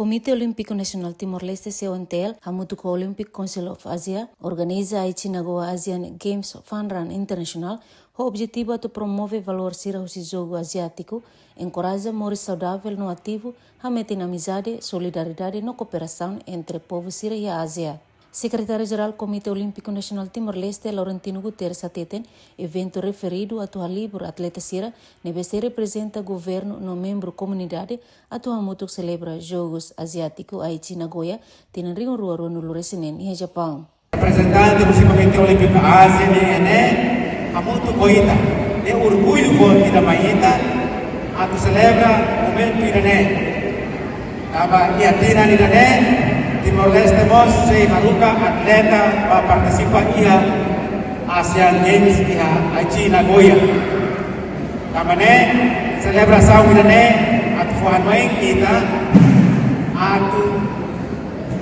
Komite Olímpico Nacional Timor-Leste CONTL, hamutuko Olympic Council of Asia, organiza a Nagoya Asian Games Fun Run International, o objetivo é promover valor sira o jogo asiático, encoraja more saudável no ativo, hamete na amizade, solidariedade e cooperação entre povos sira e a Ásia. Secretário-Geral do Comitê Olímpico Nacional Timor-Leste, Laurentino Guterres, ateten evento referido a tua livro atleta sira, nebe representa governo no membro comunidade, a tua mutu celebra Jogos Asiáticos Aichi Nagoya, tem rio rua no Luresinen e Japão. Representante do Comitê Olímpico Ásia, a muito coita, é orgulho forte da Maíta, a tu celebra o momento irane. Aba e a tina irane, Timor-Leste se haruka atleta para participar ia Asian Games ia Aichi Nagoya. Tamane celebração irane at fuanoy kita atu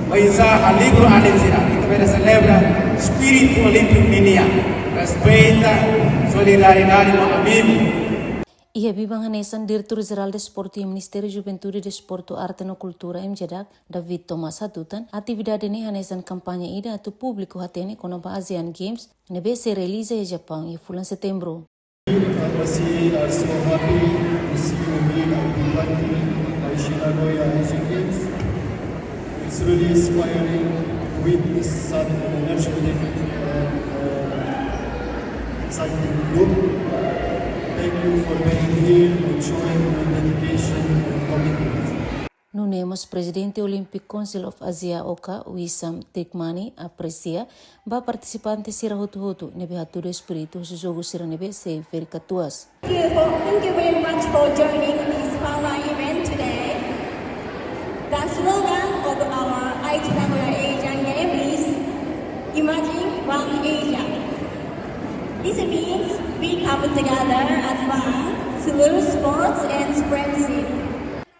baisa alibro alensira. Kita beda celebra espírito olímpico ninia. Respeita solidariedade no amigo. E a Bibang Hanesan, Diretor-Geral de Esporte e Ministério de Juventude e Desporto, Arte e Cultura, MJDAC, David Thomas Hatutan, atividade ne Hanesan campanha ida a público hatene com a Asian Games, nebe se realiza em Japão e fulan setembro. We are so happy to see you being at Aichi Nagoya Asian Games. It's really inspiring to witness such an energetic and exciting group. Thank you for being here and showing your dedication and commitment. Nunemos Presidente Olympic Council of Asia Oka, Wissam Tikmani, aprecia, ba participante sira hutu nebe hatu do espírito, se jogo sira nebe se vericatuas. Thank you very much for joining this fun event today. The slogan of our Aichi Nagoya Asian Games is Imagine One Asia. This means we come together as one through sports and friendship.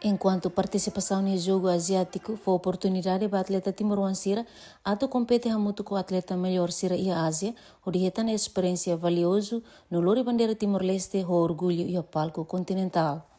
Enquanto participação no jogo asiático foi oportunidade para atleta timoruan sira, ato compete hamutu com atleta melhor sira e a Ásia, onde retan experiência valioso no lori bandeira Timor-Leste, o orgulho e o palco continental.